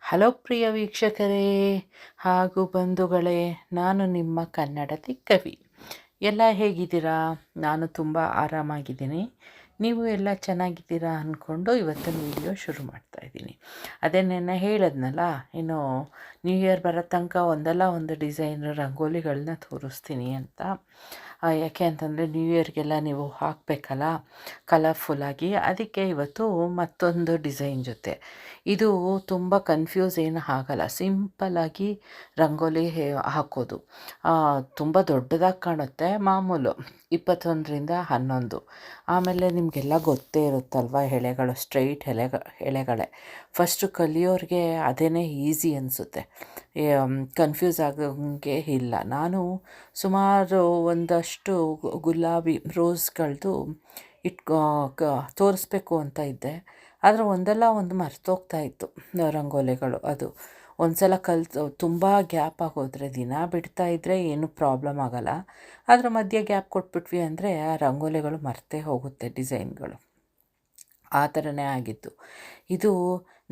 Hello ಪ್ರಿಯ ವೀಕ್ಷಕರೇ ಹಾಗೂ ಬಂಧುಗಳೇ, ನಾನು ನಿಮ್ಮ ಕನ್ನಡತಿ ಕವಿ. ಎಲ್ಲ ಹೇಗಿದ್ದೀರಾ? ನಾನು ತುಂಬ ಆರಾಮಾಗಿದ್ದೀನಿ. ನೀವು ಎಲ್ಲ ಚೆನ್ನಾಗಿದ್ದೀರಾ ಅಂದ್ಕೊಂಡು ಇವತ್ತಿನ ವಿಡಿಯೋ ಶುರು ಮಾಡ್ತಾಯಿದ್ದೀನಿ. ಅದೇ ನೆನ್ನೆ ಹೇಳಿದ್ನಲ್ಲ, ಇನ್ನು ನ್ಯೂ ಇಯರ್ ಬರೋ ತನಕ ಒಂದಲ್ಲ ಒಂದು ಡಿಸೈನ್ ರಂಗೋಲಿಗಳನ್ನ ತೋರಿಸ್ತೀನಿ ಅಂತ. ಯಾಕೆ ಅಂತಂದರೆ ನ್ಯೂ ಇಯರ್ಗೆಲ್ಲ ನೀವು ಹಾಕಬೇಕಲ್ಲ ಕಲರ್ಫುಲ್ಲಾಗಿ. ಅದಕ್ಕೆ ಇವತ್ತು ಮತ್ತೊಂದು ಡಿಸೈನ್ ಜೊತೆ. ಇದು ತುಂಬ ಕನ್ಫ್ಯೂಸ್ ಏನು ಆಗಲ್ಲ, ಸಿಂಪಲ್ಲಾಗಿ ರಂಗೋಲಿ ಹಾಕೋದು. ತುಂಬ ದೊಡ್ಡದಾಗಿ ಕಾಣುತ್ತೆ, ಮಾಮೂಲು 21ರಿಂದ 11. ಆಮೇಲೆ ನಿಮಗೆಲ್ಲ ಗೊತ್ತೇ ಇರುತ್ತಲ್ವ, ಎಳೆಗಳು ಸ್ಟ್ರೈಟ್ ಎಳೆಗಳೇ. ಫಸ್ಟು ಕಲಿಯೋರಿಗೆ ಅದೇ ಈಸಿ ಅನಿಸುತ್ತೆ, ಕನ್ಫ್ಯೂಸ್ ಆಗೋಂಗೆ ಇಲ್ಲ. ನಾನು ಸುಮಾರು ಒಂದಷ್ಟು ಗುಲಾಬಿ ರೋಸ್ಗಳದ್ದು ತೋರಿಸ್ಬೇಕು ಅಂತ ಇದ್ದೆ, ಆದರೆ ಒಂದಲ್ಲ ಒಂದು ಮರ್ತೋಗ್ತಾ ಇತ್ತು ರಂಗೋಲಿಗಳು. ಅದು ಒಂದು ಸಲ ಕಲಿತು ತುಂಬ ಗ್ಯಾಪ್ ಆಗೋದ್ರೆ, ದಿನ ಬಿಡ್ತಾಯಿದ್ರೆ ಏನೂ ಪ್ರಾಬ್ಲಮ್ ಆಗೋಲ್ಲ. ಅದರ ಮಧ್ಯೆ ಗ್ಯಾಪ್ ಕೊಟ್ಬಿಟ್ವಿ ಅಂದರೆ ಆ ರಂಗೋಲಿಗಳು ಮರ್ತೇ ಹೋಗುತ್ತೆ ಡಿಸೈನ್ಗಳು. ಆ ಥರನೇ ಆಗಿತ್ತು. ಇದು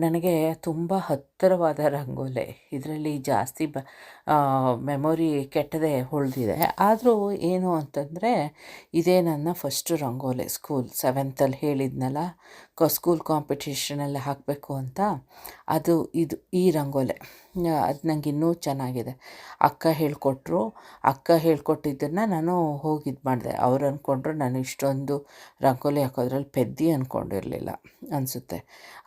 ನನಗೆ ತುಂಬ ಹತ್ತಿರವಾದ ರಂಗೋಲಿ. ಇದರಲ್ಲಿ ಜಾಸ್ತಿ ಮೆಮೊರಿ ಕೆಟ್ಟದೇ ಉಳಿದಿದೆ. ಆದರೂ ಏನು ಅಂತಂದರೆ, ಇದೇ ನನ್ನ ಫಸ್ಟು ರಂಗೋಲಿ. ಸ್ಕೂಲ್ 7th ಹೇಳಿದ್ನಲ್ಲ, ಸ್ಕೂಲ್ ಕಾಂಪಿಟೇಷನಲ್ಲಿ ಹಾಕಬೇಕು ಅಂತ. ಅದು ಈ ರಂಗೋಲಿ. ಅದು ನನಗೆ ಇನ್ನೂ ಚೆನ್ನಾಗಿದೆ. ಅಕ್ಕ ಹೇಳ್ಕೊಟ್ಟಿದ್ದನ್ನು ನಾನು ಹೋಗಿ ಇದು ಮಾಡಿದೆ. ಅವ್ರು ಅಂದ್ಕೊಂಡ್ರು ನಾನು ಇಷ್ಟೊಂದು ರಂಗೋಲಿ ಹಾಕೋದ್ರಲ್ಲಿ ಪೆದ್ದಿ ಅಂದ್ಕೊಂಡಿರಲಿಲ್ಲ ಅನಿಸುತ್ತೆ.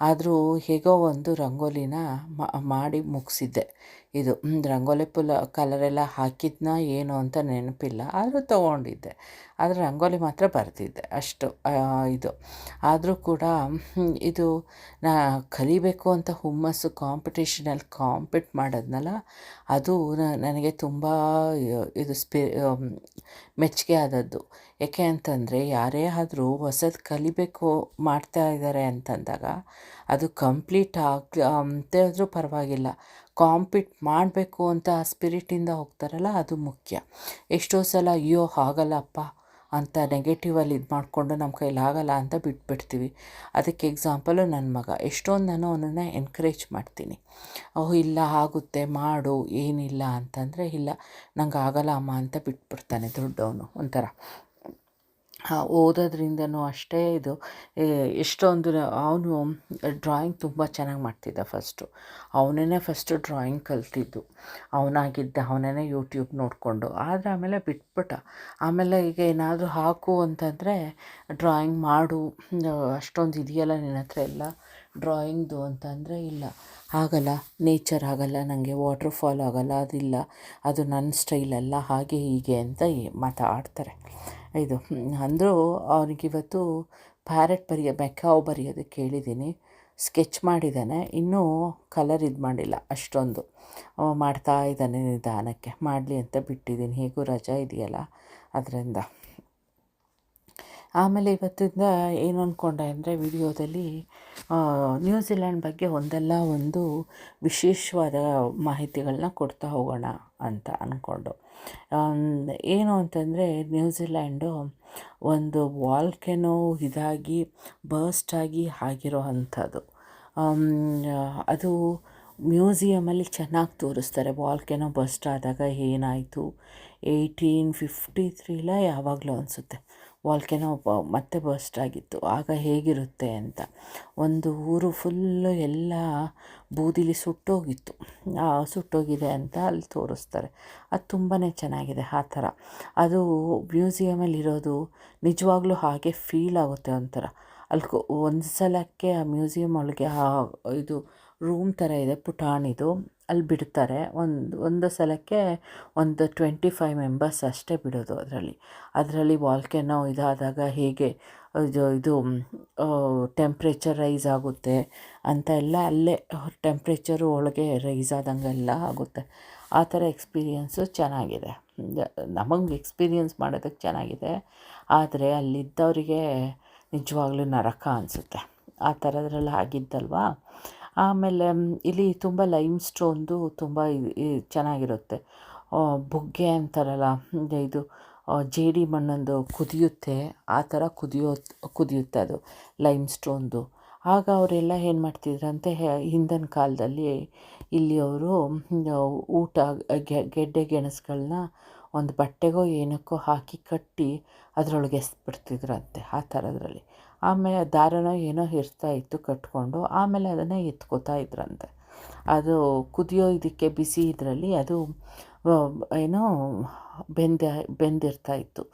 ಆದರೂ ಹೇಗೋ ಒಂದು ರಂಗೋಲಿನ ಮಾಡಿ ಮುಗಿಸಿದ್ದೆ. ಇದು ರಂಗೋಲಿ ಕಲರೆಲ್ಲ ಹಾಕಿದ್ನ ಏನು ಅಂತ ನೆನಪಿಲ್ಲ, ಆದರೂ ತೊಗೊಂಡಿದ್ದೆ. ಆದರೆ ರಂಗೋಲಿ ಮಾತ್ರ ಬರೆದಿದ್ದೆ ಅಷ್ಟು. ಇದು ಆದರೂ ಕೂಡ ಇದು ಕಲಿಬೇಕು ಅಂತ ಹುಮ್ಮಸ್ಸು, ಕಾಂಪಿಟೇಷನಲ್ಲಿ ಕಾಂಪೀಟ್ ಮಾಡೋದ್ನಲ್ಲ, ಅದು ನನಗೆ ತುಂಬ ಇದು ಮೆಚ್ಚುಗೆ ಆದದ್ದು. ಏಕೆ ಅಂತಂದರೆ, ಯಾರೇ ಆದರೂ ಹೊಸದು ಕಲಿಬೇಕು ಮಾಡ್ತಾ ಇದ್ದಾರೆ ಅಂತಂದಾಗ ಅದು ಕಂಪ್ಲೀಟ್ ಆಗದೇ ಆದರೂ ಪರವಾಗಿಲ್ಲ, ಕಾಂಪೀಟ್ ಮಾಡಬೇಕು ಅಂತ ಆ ಸ್ಪಿರಿಟಿಂದ ಹೋಗ್ತಾರಲ್ಲ, ಅದು ಮುಖ್ಯ. ಎಷ್ಟೋ ಸಲ ಅಯ್ಯೋ ಆಗಲ್ಲಪ್ಪ ಅಂತ ನೆಗೆಟಿವಲ್ಲಿ ಇದು ಮಾಡಿಕೊಂಡು ನಮ್ಮ ಕೈಲಾಗಲ್ಲ ಅಂತ ಬಿಟ್ಬಿಡ್ತೀವಿ. ಅದಕ್ಕೆ ಎಕ್ಸಾಂಪಲು ನನ್ನ ಮಗ. ಎಷ್ಟೊಂದು ನಾನು ಅವನನ್ನು ಎನ್ಕರೇಜ್ ಮಾಡ್ತೀನಿ. ಇಲ್ಲ ಆಗುತ್ತೆ ಮಾಡು, ಏನಿಲ್ಲ ಅಂತಂದರೆ, ಇಲ್ಲ ನಂಗೆ ಆಗಲ್ಲ ಅಮ್ಮ ಅಂತ ಬಿಟ್ಬಿಡ್ತಾನೆ ದೊಡ್ಡವನು. ಒಂಥರ ಓದೋದ್ರಿಂದನೂ ಅಷ್ಟೇ. ಇದು ಎಷ್ಟೊಂದು ಅವನು ಡ್ರಾಯಿಂಗ್ ತುಂಬ ಚೆನ್ನಾಗಿ ಮಾಡ್ತಿದ್ದ. ಅವನೇ ಫಸ್ಟು ಡ್ರಾಯಿಂಗ್ ಕಲ್ತಿದ್ದು. ಅವನೇ ಯೂಟ್ಯೂಬ್ ನೋಡಿಕೊಂಡು. ಆದರೆ ಆಮೇಲೆ ಬಿಟ್ಬಿಟ್ಟ. ಆಮೇಲೆ ಈಗ ಏನಾದರೂ ಹಾಕು ಅಂತಂದರೆ, ಡ್ರಾಯಿಂಗ್ ಮಾಡು, ಅಷ್ಟೊಂದು ಇದೆಯಲ್ಲ ನಿನ್ನ ಹತ್ರ ಎಲ್ಲ ಡ್ರಾಯಿಂಗ್ದು ಅಂತಂದರೆ, ಇಲ್ಲ ಆಗಲ್ಲ, ನೇಚರ್ ಆಗಲ್ಲ ನನಗೆ, ವಾಟರ್ ಫಾಲ್ ಆಗಲ್ಲ, ಅದಿಲ್ಲ, ಅದು ನನ್ನ ಸ್ಟೈಲಲ್ಲ, ಹಾಗೆ ಹೀಗೆ ಅಂತ ಮಾತಾಡ್ತಾರೆ. ಇದು ಅಂದರೂ ಅವನಿಗಿವತ್ತು ಮೆಕಾವ್ ಬರೆಯೋದಕ್ಕೆ ಹೇಳಿದ್ದೀನಿ. ಸ್ಕೆಚ್ ಮಾಡಿದ್ದಾನೆ, ಇನ್ನೂ ಕಲರ್ ಇದು ಮಾಡಿಲ್ಲ ಅಷ್ಟೊಂದು. ಮಾಡ್ತಾ ಇದ್ದಾನೆ ನಿಧಾನಕ್ಕೆ, ಮಾಡಲಿ ಅಂತ ಬಿಟ್ಟಿದ್ದೀನಿ. ಹೇಗೂ ರಜಾ ಇದೆಯಲ್ಲ ಅದರಿಂದ. ಆಮೇಲೆ ಇವತ್ತಿಂದ ಏನು ಅಂದ್ಕೊಂಡೆ ಅಂದರೆ, ವಿಡಿಯೋದಲ್ಲಿ ನ್ಯೂಜಿಲ್ಯಾಂಡ್ ಬಗ್ಗೆ ಒಂದಲ್ಲ ಒಂದು ವಿಶೇಷವಾದ ಮಾಹಿತಿಗಳನ್ನ ಕೊಡ್ತಾ ಹೋಗೋಣ ಅಂತ ಅಂದ್ಕೊಂಡು. ಏನು ಅಂತಂದರೆ, ನ್ಯೂಜಿಲ್ಯಾಂಡು ಒಂದು ವಾಲ್ಕೆನೋ ಇದಾಗಿ ಬರ್ಸ್ಟ್ ಆಗಿ ಆಗಿರೋ ಅಂಥದ್ದು. ಅದು ಮ್ಯೂಸಿಯಮಲ್ಲಿ ಚೆನ್ನಾಗಿ ತೋರಿಸ್ತಾರೆ. ವಾಲ್ಕೆನೋ ಬರ್ಸ್ಟ್ ಆದಾಗ ಏನಾಯಿತು, 1853 ಯಾವಾಗಲೂ ಅನಿಸುತ್ತೆ ವಾಲ್ಕೆನೋ ಮತ್ತೆ ಬರ್ಸ್ಟ್ ಆಗಿತ್ತು, ಆಗ ಹೇಗಿರುತ್ತೆ ಅಂತ. ಒಂದು ಊರು ಫುಲ್ಲು ಎಲ್ಲ ಬೂದಿಲಿ ಸುಟ್ಟೋಗಿದೆ ಅಂತ ಅಲ್ಲಿ ತೋರಿಸ್ತಾರೆ. ಅದು ತುಂಬಾ ಚೆನ್ನಾಗಿದೆ ಆ ಥರ. ಅದು ಮ್ಯೂಸಿಯಮಲ್ಲಿರೋದು ನಿಜವಾಗ್ಲೂ ಹಾಗೆ ಫೀಲ್ ಆಗುತ್ತೆ ಒಂಥರ. ಅಲ್ಲಿ ಒಂದು ಸಲಕ್ಕೆ ಆ ಮ್ಯೂಸಿಯಮ್ ಒಳಗೆ ಇದು ರೂಮ್ ಥರ ಇದೆ ಪುಟಾಣಿದು, ಅಲ್ಲಿ ಬಿಡ್ತಾರೆ. ಒಂದು ಸಲಕ್ಕೆ ಒಂದು 25 ಮೆಂಬರ್ಸ್ ಅಷ್ಟೇ ಬಿಡೋದು ಅದರಲ್ಲಿ. ವಾಲ್ಕೆನೋ ಇದಾದಾಗ ಹೇಗೆ ಇದು ಟೆಂಪ್ರೇಚರ್ ರೈಸ್ ಆಗುತ್ತೆ ಅಂತ ಎಲ್ಲ ಅಲ್ಲೇ ಟೆಂಪ್ರೇಚರು ಒಳಗೆ ರೈಸ್ ಆದಂಗೆಲ್ಲ ಆಗುತ್ತೆ. ಆ ಥರ ಎಕ್ಸ್ಪೀರಿಯೆನ್ಸು ಚೆನ್ನಾಗಿದೆ. ನಮಗೆ ಎಕ್ಸ್ಪೀರಿಯೆನ್ಸ್ ಮಾಡೋದಕ್ಕೆ ಚೆನ್ನಾಗಿದೆ, ಆದರೆ ಅಲ್ಲಿದ್ದವರಿಗೆ ನಿಜವಾಗ್ಲೂ ನರಕ ಅನಿಸುತ್ತೆ. ಆ ಥರದ್ರಲ್ಲಿ ಆಗಿದ್ದಲ್ವ. ಆಮೇಲೆ ಇಲ್ಲಿ ತುಂಬ ಲೈಮ್ ಸ್ಟೋನ್ದು ತುಂಬ ಚೆನ್ನಾಗಿರುತ್ತೆ. ಬುಗ್ಗೆ ಅಂತಾರಲ್ಲ, ಇದು ಜೇಡಿ ಮಣ್ಣೊಂದು ಕುದಿಯುತ್ತೆ, ಆ ಥರ ಕುದಿಯುತ್ತೆ ಅದು ಲೈಮ್ ಸ್ಟೋನ್ದು. ಆಗ ಅವರೆಲ್ಲ ಏನು ಮಾಡ್ತಿದ್ರಂತೆ, ಹಿಂದಿನ ಕಾಲದಲ್ಲಿ ಇಲ್ಲಿ ಅವರು ಊಟ ಗೆಡ್ಡೆ ಗೆಣಸುಗಳನ್ನ ಒಂದು ಬಟ್ಟೆಗೋ ಏನಕ್ಕೋ ಹಾಕಿ ಕಟ್ಟಿ ಅದರೊಳಗೆ ಎಸ್ಬಿಡ್ತಿದ್ರಂತೆ ಆ ಥರದ್ರಲ್ಲಿ. ಆಮೇಲೆ ದಾರನೋ ಏನೋ ಇರ್ತಾಯಿತ್ತು ಕಟ್ಕೊಂಡು, ಆಮೇಲೆ ಅದನ್ನು ಎತ್ಕೋತಾ ಇದ್ರಂತೆ. ಅದು ಕುದಿಯೋ ಇದಕ್ಕೆ ಬಿಸಿ ಇದರಲ್ಲಿ ಅದು ಏನೋ ಬೆಂದಿರ್ತಾಯಿತ್ತು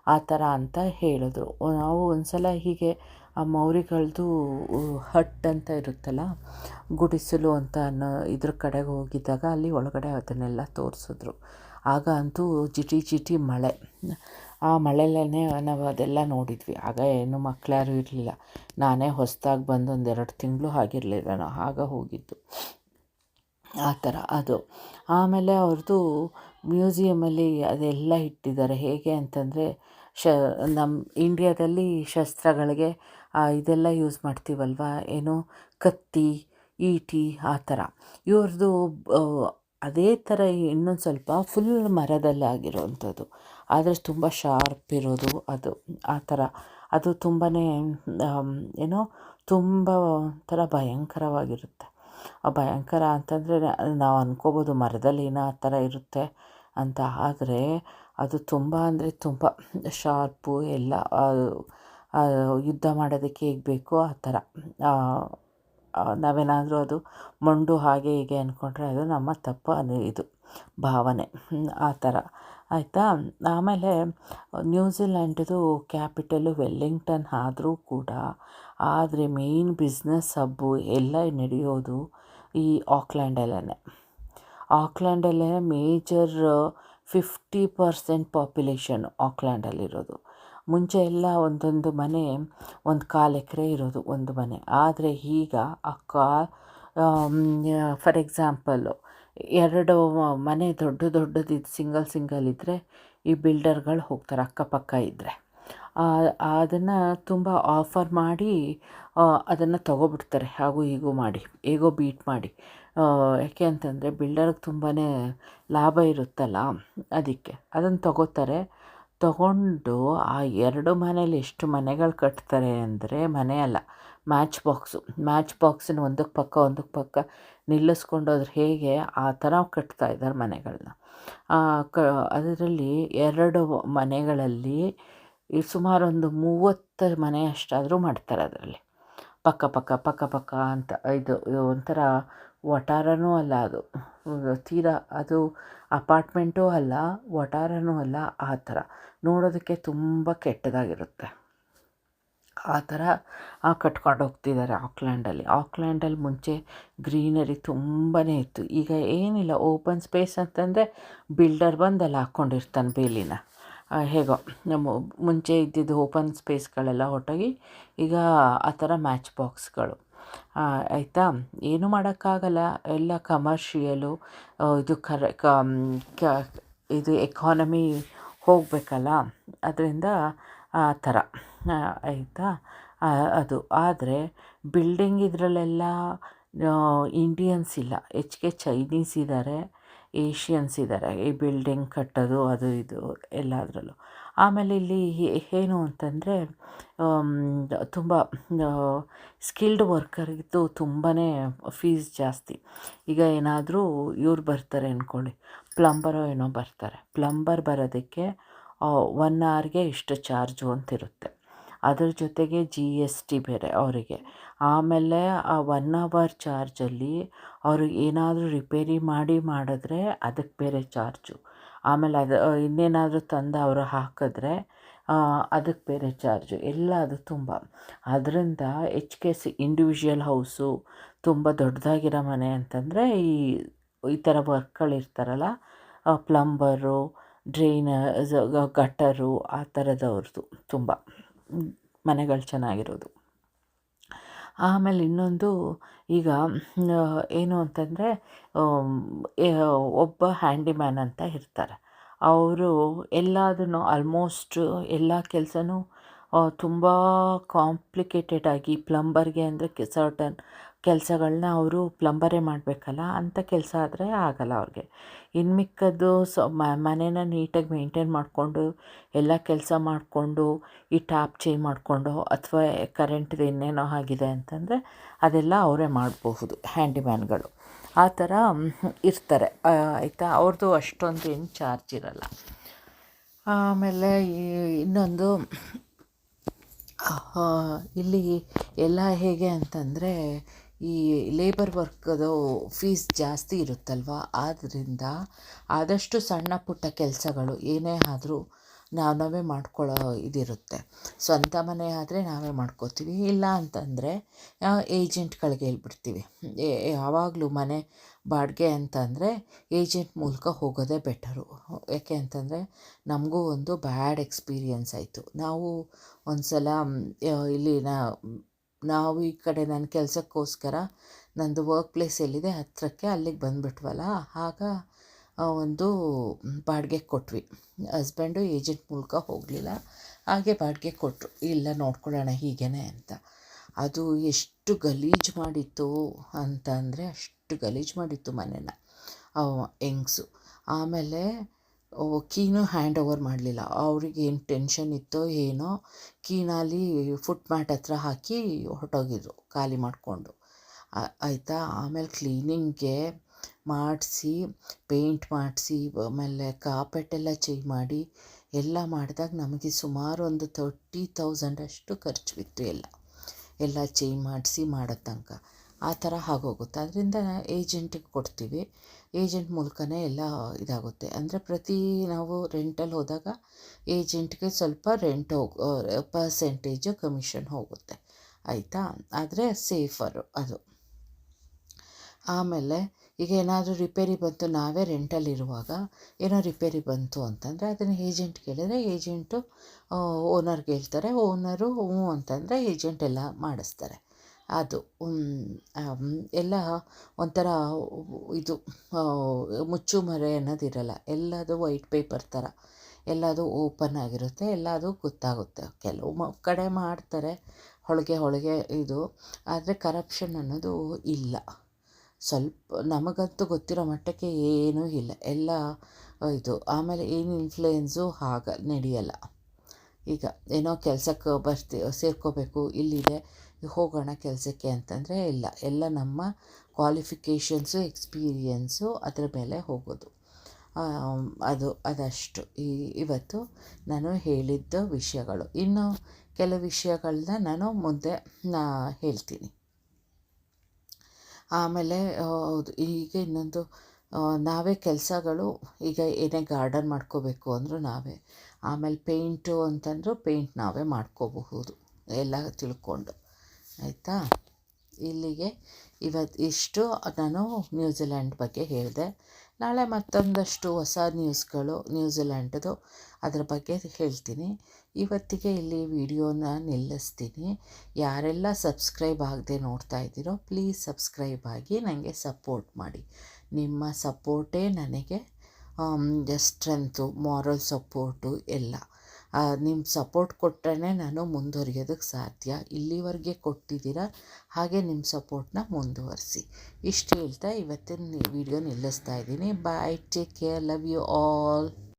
ಆ ಥರ ಅಂತ ಹೇಳಿದ್ರು. ನಾವು ಒಂದು ಸಲ ಹೀಗೆ ಆ ಮೌರಿಗಳದ್ದು ಹಟ್ ಅಂತ ಇರುತ್ತಲ್ಲ, ಗುಡಿಸಲು ಅಂತ ಅನ್ನೋ ಇದ್ರ ಕಡೆಗೆ ಹೋಗಿದ್ದಾಗ ಅಲ್ಲಿ ಒಳಗಡೆ ಅದನ್ನೆಲ್ಲ ತೋರಿಸಿದ್ರು. ಆಗ ಅಂತೂ ಜಿಟಿ ಜಿಟಿ ಮಳೆ. ಆ ಮಳೆಯಲ್ಲೇ ನಾವು ಅದೆಲ್ಲ ನೋಡಿದ್ವಿ. ಆಗ ಏನು ಮಕ್ಕಳ್ಯಾರೂ ಇರಲಿಲ್ಲ. ನಾನೇ ಹೊಸದಾಗಿ ಬಂದು 1-2 ತಿಂಗಳು ಆಗಿರಲಿಲ್ಲ ನಾವು ಆಗ ಹೋಗಿದ್ದು. ಆ ಥರ ಅದು. ಆಮೇಲೆ ಅವ್ರದ್ದು ಮ್ಯೂಸಿಯಮಲ್ಲಿ ಅದೆಲ್ಲ ಇಟ್ಟಿದ್ದಾರೆ. ಹೇಗೆ ಅಂತಂದರೆ, ನಮ್ಮ ಇಂಡಿಯಾದಲ್ಲಿ ಶಸ್ತ್ರಗಳಿಗೆ ಇದೆಲ್ಲ ಯೂಸ್ ಮಾಡ್ತೀವಲ್ವ, ಏನು ಕತ್ತಿ, ಈಟಿ ಆ ಥರ. ಇವ್ರದ್ದು ಅದೇ ಥರ ಇನ್ನೊಂದು ಸ್ವಲ್ಪ ಫುಲ್ ಮರದಲ್ಲೇ ಆಗಿರೋವಂಥದ್ದು, ಆದರೆ ತುಂಬ ಶಾರ್ಪ್ ಇರೋದು ಅದು. ಆ ಥರ ಅದು ತುಂಬಾ ಏನೋ ತುಂಬ ಒಂಥರ ಭಯಂಕರವಾಗಿರುತ್ತೆ. ಭಯಂಕರ ಅಂತಂದರೆ ನಾವು ಅಂದ್ಕೋಬೋದು ಮರದಲ್ಲಿ ಏನೋ ಆ ಥರ ಇರುತ್ತೆ ಅಂತ, ಆದರೆ ಅದು ತುಂಬ ಅಂದರೆ ತುಂಬ ಶಾರ್ಪು ಎಲ್ಲ. ಯುದ್ಧ ಮಾಡೋದಕ್ಕೆ ಹೇಗೆ ಬೇಕೋ ಆ ಥರ. ನಾವೇನಾದರೂ ಅದು ಮೊಂಡು ಹಾಗೆ ಹೀಗೆ ಅಂದ್ಕೊಂಡ್ರೆ ಅದು ನಮ್ಮ ತಪ್ಪು, ಅದು ಇದು ಭಾವನೆ ಆ ಥರ ಆಯಿತಾ. ಆಮೇಲೆ ನ್ಯೂಜಿಲ್ಯಾಂಡ್ದು ಕ್ಯಾಪಿಟಲು ವೆಲ್ಲಿಂಗ್ಟನ್ ಆದರೂ ಕೂಡ, ಆದರೆ ಮೇಯ್ನ್ ಬಿಸ್ನೆಸ್ ಹಬ್ಬು ಎಲ್ಲ ನಡೆಯೋದು ಈ ಆಕ್ಲ್ಯಾಂಡಲ್ಲೇ. ಆಕ್ಲ್ಯಾಂಡಲ್ಲೇ ಮೇಜರ್ 50% ಪಾಪ್ಯುಲೇಷನ್ನು ಆಕ್ಲ್ಯಾಂಡಲ್ಲಿರೋದು. ಮುಂಚೆ ಎಲ್ಲ ಒಂದೊಂದು ಮನೆ 1/4 ಎಕರೆ ಇರೋದು ಒಂದು ಮನೆ. ಆದರೆ ಈಗ ಫಾರ್ ಎಕ್ಸಾಂಪಲ್ಲು 2 ಮನೆ ದೊಡ್ಡದು ಸಿಂಗಲ್ ಇದ್ದರೆ ಈ ಬಿಲ್ಡರ್ಗಳು ಹೋಗ್ತಾರೆ ಅಕ್ಕಪಕ್ಕ ಇದ್ದರೆ. ಅದನ್ನು ತುಂಬ ಆಫರ್ ಮಾಡಿ ಅದನ್ನು ತೊಗೊಬಿಡ್ತಾರೆ, ಹಾಗೂ ಹೀಗೂ ಮಾಡಿ, ಹೇಗೋ ಬೀಟ್ ಮಾಡಿ. ಯಾಕೆ ಅಂತಂದರೆ ಬಿಲ್ಡರ್ಗೆ ತುಂಬಾ ಲಾಭ ಇರುತ್ತಲ್ಲ, ಅದಕ್ಕೆ ಅದನ್ನು ತೊಗೋತಾರೆ. ತೊಗೊಂಡು ಆ 2 ಮನೇಲಿ ಎಷ್ಟು ಮನೆಗಳು ಕಟ್ತಾರೆ ಅಂದರೆ, ಮನೆ ಅಲ್ಲ, ಮ್ಯಾಚ್ ಬಾಕ್ಸನ್ನು ಒಂದಕ್ಕೆ ಪಕ್ಕ ನಿಲ್ಲಿಸ್ಕೊಂಡೋದ್ರೆ ಹೇಗೆ ಆ ಥರ ಕಟ್ತಾ ಇದ್ದಾರೆ ಮನೆಗಳನ್ನ. ಅದರಲ್ಲಿ 2 ಮನೆಗಳಲ್ಲಿ ಸುಮಾರು ಒಂದು 30 ಮನೆ ಅಷ್ಟಾದರೂ ಮಾಡ್ತಾರೆ ಅದರಲ್ಲಿ, ಪಕ್ಕ ಅಂತ. ಇದು ಒಂಥರ ವಠಾರನೂ ಅಲ್ಲ ಅದು, ತೀರಾ ಅದು ಅಪಾರ್ಟ್ಮೆಂಟೂ ಅಲ್ಲ, ವಠಾರನೂ ಅಲ್ಲ, ಆ ಥರ ನೋಡೋದಕ್ಕೆ ತುಂಬ ಕೆಟ್ಟದಾಗಿರುತ್ತೆ. ಆ ಥರ ಕಟ್ಕೊಂಡು ಹೋಗ್ತಿದ್ದಾರೆ ಆಕ್ಲ್ಯಾಂಡಲ್ಲಿ ಮುಂಚೆ ಗ್ರೀನರಿ ತುಂಬಾ ಇತ್ತು. ಈಗ ಏನಿಲ್ಲ, ಓಪನ್ ಸ್ಪೇಸ್ ಅಂತಂದರೆ ಬಿಲ್ಡರ್ ಬಂದು ಅಲ್ಲಿ ಹಾಕ್ಕೊಂಡಿರ್ತಾನೆ ಬೇಲಿನ. ಹೇಗೋ ನಮ್ಮ ಮುಂಚೆ ಇದ್ದಿದ್ದು ಓಪನ್ ಸ್ಪೇಸ್ಗಳೆಲ್ಲ ಹೊರಟೋಗಿ ಈಗ ಆ ಥರ ಮ್ಯಾಚ್ ಬಾಕ್ಸ್ಗಳು. ಆಯಿತಾ, ಏನೂ ಮಾಡೋಕ್ಕಾಗಲ್ಲ, ಎಲ್ಲ ಕಮರ್ಷಿಯಲು. ಇದು ಇದು ಎಕಾನಮಿ ಹೋಗಬೇಕಲ್ಲ, ಅದರಿಂದ ಆ ಥರ ಆಯಿತಾ. ಅದು ಆದರೆ ಬಿಲ್ಡಿಂಗ್ ಇದರಲ್ಲೆಲ್ಲ ಇಂಡಿಯನ್ಸ್ ಇಲ್ಲ, ಹೆಚ್ಚಿಗೆ ಚೈನೀಸ್ ಇದ್ದಾರೆ, ಏಷ್ಯನ್ಸ್ ಇದ್ದಾರೆ ಈ ಬಿಲ್ಡಿಂಗ್ ಕಟ್ಟೋದು ಅದು ಇದು ಎಲ್ಲದರಲ್ಲೂ. ಆಮೇಲೆ ಇಲ್ಲಿ ಏನು ಅಂತಂದರೆ ತುಂಬ ಸ್ಕಿಲ್ಡ್ ವರ್ಕರ್ಗಿದ್ದು ತುಂಬಾ ಫೀಸ್ ಜಾಸ್ತಿ. ಈಗ ಏನಾದರೂ ಇವ್ರು ಬರ್ತಾರೆ ಅಂದ್ಕೊಳ್ಳಿ, ಪ್ಲಂಬರೋ ಏನೋ ಬರ್ತಾರೆ, ಪ್ಲಂಬರ್ ಬರೋದಕ್ಕೆ 1 ಅವರ್ಗೆ ಇಷ್ಟು ಚಾರ್ಜು ಅಂತಿರುತ್ತೆ. ಅದ್ರ ಜೊತೆಗೆ GST ಬೇರೆ ಅವರಿಗೆ. ಆಮೇಲೆ ಆ 1 ಅವರ್ ಚಾರ್ಜಲ್ಲಿ ಅವರು ಏನಾದರೂ ರಿಪೇರಿ ಮಾಡಿದ್ರೆ ಅದಕ್ಕೆ ಬೇರೆ ಚಾರ್ಜು. ಆಮೇಲೆ ಅದು ಇನ್ನೇನಾದರೂ ತಂದು ಅವರು ಹಾಕಿದ್ರೆ ಅದಕ್ಕೆ ಬೇರೆ ಚಾರ್ಜು, ಎಲ್ಲ ಅದು ತುಂಬ. ಅದರಿಂದ ಇಂಡಿವಿಜುವಲ್ ಹೌಸು, ತುಂಬ ದೊಡ್ಡದಾಗಿರೋ ಮನೆ ಅಂತಂದರೆ ಈ ಥರ ವರ್ಕ್ಗಳಿರ್ತಾರಲ್ಲ, ಪ್ಲಂಬರು, ಗಟರು ಆ ಥರದವ್ರದ್ದು ತುಂಬ ಮನೆಗಳು ಚೆನ್ನಾಗಿರೋದು. ಆಮೇಲೆ ಇನ್ನೊಂದು, ಈಗ ಏನು ಅಂತಂದರೆ ಒಬ್ಬ ಹ್ಯಾಂಡಿಮ್ಯಾನ್ ಅಂತ ಇರ್ತಾರೆ. ಅವರು ಎಲ್ಲದನ್ನು ಆಲ್ಮೋಸ್ಟ್ ಎಲ್ಲ ಕೆಲಸನೂ ತುಂಬ ಕಾಂಪ್ಲಿಕೇಟೆಡ್ ಆಗಿ, ಪ್ಲಂಬರ್ಗೆ ಅಂದರೆ ಸರ್ಟನ್ ಕೆಲಸಗಳನ್ನ ಅವರು ಪ್ಲಂಬರೇ ಮಾಡಬೇಕಲ್ಲ, ಅಂಥ ಕೆಲಸ ಆದರೆ ಆಗಲ್ಲ ಅವ್ರಿಗೆ. ಇನ್ನು ಮಿಕ್ಕದ್ದು ಮನೇನ ನೀಟಾಗಿ ಮೇಂಟೈನ್ ಮಾಡಿಕೊಂಡು ಎಲ್ಲ ಕೆಲಸ ಮಾಡಿಕೊಂಡು ಈ ಟ್ಯಾಪ್ ಚೇಂಜ್ ಮಾಡಿಕೊಂಡು ಅಥವಾ ಕರೆಂಟ್ದು ಇನ್ನೇನೋ ಆಗಿದೆ ಅಂತಂದರೆ ಅದೆಲ್ಲ ಅವರೇ ಮಾಡಬಹುದು, ಹ್ಯಾಂಡಿಮ್ಯಾನ್ಗಳು ಆ ಥರ ಇರ್ತಾರೆ. ಆಯಿತಾ, ಅವ್ರದ್ದು ಅಷ್ಟೊಂದು ಏನು ಚಾರ್ಜ್ ಇರಲ್ಲ. ಆಮೇಲೆ ಇನ್ನೊಂದು ಇಲ್ಲಿ ಎಲ್ಲ ಹೇಗೆ ಅಂತಂದರೆ ಈ ಲೇಬರ್ ವರ್ಕದು ಫೀಸ್ ಜಾಸ್ತಿ ಇರುತ್ತಲ್ವ, ಆದ್ದರಿಂದ ಆದಷ್ಟು ಸಣ್ಣ ಪುಟ್ಟ ಕೆಲಸಗಳು ಏನೇ ಆದರೂ ನಾವೇ ಮಾಡ್ಕೊಳ್ಳೋ ಇದಿರುತ್ತೆ. ಸ್ವಂತ ಮನೆ ಆದರೆ ನಾವೇ ಮಾಡ್ಕೋತೀವಿ, ಇಲ್ಲ ಅಂತಂದರೆ ಏಜೆಂಟ್ಗಳಿಗೆ ಹೇಳ್ಬಿಡ್ತೀವಿ. ಯಾವಾಗಲೂ ಮನೆ ಬಾಡಿಗೆ ಅಂತಂದರೆ ಏಜೆಂಟ್ ಮೂಲಕ ಹೋಗೋದೇ ಬೆಟರು. ಯಾಕೆ ಅಂತಂದರೆ ನಮಗೂ ಒಂದು ಬ್ಯಾಡ್ ಎಕ್ಸ್ಪೀರಿಯನ್ಸ್ ಆಯಿತು. ನಾವು ಒಂದು ಸಲ ಇಲ್ಲಿ ನಾವು ಈ ಕಡೆ ನನ್ನ ಕೆಲಸಕ್ಕೋಸ್ಕರ ನನ್ನದು ವರ್ಕ್ ಪ್ಲೇಸ್ ಎಲ್ಲಿದೆ ಹತ್ತಿರಕ್ಕೆ ಅಲ್ಲಿಗೆ ಬಂದುಬಿಟ್ವಲ್ಲ, ಆಗ ಒಂದು ಬಾಡಿಗೆ ಕೊಟ್ವಿ. ಹಸ್ಬೆಂಡು ಏಜೆಂಟ್ ಮೂಲಕ ಹೋಗಲಿಲ್ಲ, ಹಾಗೆ ಬಾಡಿಗೆ ಕೊಟ್ಟರು, ಇಲ್ಲ ನೋಡ್ಕೊಳ್ಳೋಣ ಹೀಗೇ ಅಂತ. ಅದು ಎಷ್ಟು ಗಲೀಜು ಮಾಡಿತ್ತು ಅಂತ ಅಂದರೆ ಅಷ್ಟು ಗಲೀಜು ಮಾಡಿತ್ತು ಮನೇನ ಹೆಂಗ್ಸು. ಆಮೇಲೆ ಕೀನೂ ಹ್ಯಾಂಡ್ ಓವರ್ ಮಾಡಲಿಲ್ಲ. ಅವ್ರಿಗೇನು ಟೆನ್ಷನ್ ಇತ್ತೋ ಏನೋ, ಕೀನಲ್ಲಿ ಫುಟ್ ಮ್ಯಾಟ್ ಹತ್ರ ಹಾಕಿ ಹೊರಟೋಗಿದ್ರು ಖಾಲಿ ಮಾಡಿಕೊಂಡು. ಆಯಿತಾ, ಆಮೇಲೆ ಕ್ಲೀನಿಂಗ್ಗೆ ಮಾಡಿಸಿ, ಪೇಂಟ್ ಮಾಡಿಸಿ, ಆಮೇಲೆ ಕಾರ್ಪೆಟೆಲ್ಲ ಚೇಂಜ್ ಮಾಡಿ ಎಲ್ಲ ಮಾಡಿದಾಗ ನಮಗೆ ಸುಮಾರು ಒಂದು 30,000 ಅಷ್ಟು ಖರ್ಚು ಬಿತ್ತು. ಎಲ್ಲ ಚೇಂಜ್ ಮಾಡಿಸಿ ಮಾಡೋ ತನಕ ಆ ಥರ ಆಗೋಗುತ್ತೆ. ಅದರಿಂದ ಏಜೆಂಟಿಗೆ ಕೊಡ್ತೀವಿ, ಏಜೆಂಟ್ ಮೂಲಕನೇ ಎಲ್ಲ ಇದಾಗುತ್ತೆ. ಅಂದರೆ ನಾವು ರೆಂಟಲ್ಲಿ ಹೋದಾಗ ಏಜೆಂಟ್ಗೆ ಸ್ವಲ್ಪ ಪರ್ಸೆಂಟೇಜು ಕಮಿಷನ್ ಹೋಗುತ್ತೆ. ಆಯಿತಾ, ಆದರೆ ಸೇಫರು ಅದು. ಆಮೇಲೆ ಈಗ ಏನಾದರೂ ರಿಪೇರಿ ಬಂತು, ನಾವೇ ರೆಂಟಲ್ಲಿರುವಾಗ ಏನೋ ರಿಪೇರಿ ಬಂತು ಅಂತಂದರೆ ಅದನ್ನು ಏಜೆಂಟ್ಗೆ ಹೇಳಿದ್ರೆ ಏಜೆಂಟು ಓನರ್ಗೆ ಹೇಳ್ತಾರೆ, ಓನರು ಹ್ಞೂ ಅಂತಂದರೆ ಏಜೆಂಟ್ ಎಲ್ಲ ಮಾಡಿಸ್ತಾರೆ. ಅದು ಎಲ್ಲ ಒಂಥರ ಇದು ಮುಚ್ಚುಮರೆ ಅನ್ನೋದಿರಲ್ಲ, ಎಲ್ಲದು ವೈಟ್ ಪೇಪರ್ ಥರ ಎಲ್ಲದು ಓಪನ್ ಆಗಿರುತ್ತೆ, ಎಲ್ಲದು ಗೊತ್ತಾಗುತ್ತೆ. ಕೆಲವು ಕಡೆ ಮಾಡ್ತಾರೆ ಹೊಳಗೆ ಇದು, ಆದರೆ ಕರಪ್ಷನ್ ಅನ್ನೋದು ಇಲ್ಲ. ಸ್ವಲ್ಪ ನಮಗಂತೂ ಗೊತ್ತಿರೋ ಮಟ್ಟಕ್ಕೆ ಏನೂ ಇಲ್ಲ, ಎಲ್ಲ ಇದು. ಆಮೇಲೆ ಏನು ಇನ್ಫ್ಲೂಯೆನ್ಸು ನಡೆಯಲ್ಲ. ಈಗ ಏನೋ ಕೆಲಸಕ್ಕೆ ಸೇರ್ಕೋಬೇಕು, ಇಲ್ಲಿದೆ ಹೋಗೋಣ ಕೆಲಸಕ್ಕೆ ಅಂತಂದರೆ ಇಲ್ಲ, ಎಲ್ಲ ನಮ್ಮ ಕ್ವಾಲಿಫಿಕೇಷನ್ಸು ಎಕ್ಸ್ಪೀರಿಯೆನ್ಸು ಅದರ ಮೇಲೆ ಹೋಗೋದು. ಅದಷ್ಟು ಇವತ್ತು ನಾನು ಹೇಳಿದ್ದ ವಿಷಯಗಳು. ಇನ್ನು ಕೆಲವು ವಿಷಯಗಳನ್ನ ನಾನು ಮುಂದೆ ಹೇಳ್ತೀನಿ. ಆಮೇಲೆ ಹೌದು, ಈಗ ಇನ್ನೊಂದು ನಾವೇ ಕೆಲಸಗಳು, ಈಗ ಏನೇ ಗಾರ್ಡನ್ ಮಾಡ್ಕೋಬೇಕು ಅಂದರೂ ನಾವೇ, ಆಮೇಲೆ ಪೇಂಟು ಅಂತಂದರೂ ಪೇಂಟ್ ನಾವೇ ಮಾಡ್ಕೋಬಹುದು ಎಲ್ಲ ತಿಳ್ಕೊಂಡು. ಆಯಿತಾ, ಇಲ್ಲಿಗೆ ಇಷ್ಟು ನಾನು ನ್ಯೂಜಿಲ್ಯಾಂಡ್ ಬಗ್ಗೆ ಹೇಳಿದೆ. ನಾಳೆ ಮತ್ತೊಂದಷ್ಟು ಹೊಸ ನ್ಯೂಸ್ಗಳು ನ್ಯೂಜಿಲ್ಯಾಂಡ್ದು ಅದರ ಬಗ್ಗೆ ಹೇಳ್ತೀನಿ. ಇವತ್ತಿಗೆ ಇಲ್ಲಿ ವಿಡಿಯೋನ ನಿಲ್ಲಿಸ್ತೀನಿ. ಯಾರೆಲ್ಲ ಸಬ್ಸ್ಕ್ರೈಬ್ ಆಗದೆ ನೋಡ್ತಾ ಇದ್ದೀರೋ ಪ್ಲೀಸ್ ಸಬ್ಸ್ಕ್ರೈಬ್ ಆಗಿ ನನಗೆ ಸಪೋರ್ಟ್ ಮಾಡಿ. ನಿಮ್ಮ ಸಪೋರ್ಟೇ ನನಗೆ ಸ್ಟ್ರೆಂತು, ಮಾರಲ್ ಸಪೋರ್ಟು ಎಲ್ಲ. ನಿಮ್ಮ ಸಪೋರ್ಟ್ ಕೊಟ್ಟರೆ ನಾನು ಮುಂದುವರಿಯೋದಕ್ಕೆ ಸಾಧ್ಯ. ಇಲ್ಲಿವರೆಗೆ ಕೊಟ್ಟಿದ್ದೀರ, ಹಾಗೆ ನಿಮ್ಮ ಸಪೋರ್ಟ್ನ ಮುಂದುವರಿಸಿ. ಇಷ್ಟು ಹೇಳ್ತಾ ಇವತ್ತಿನ ವಿಡಿಯೋ ನಿಲ್ಲಿಸ್ತಾ ಇದ್ದೀನಿ. Bye, take care, love you all.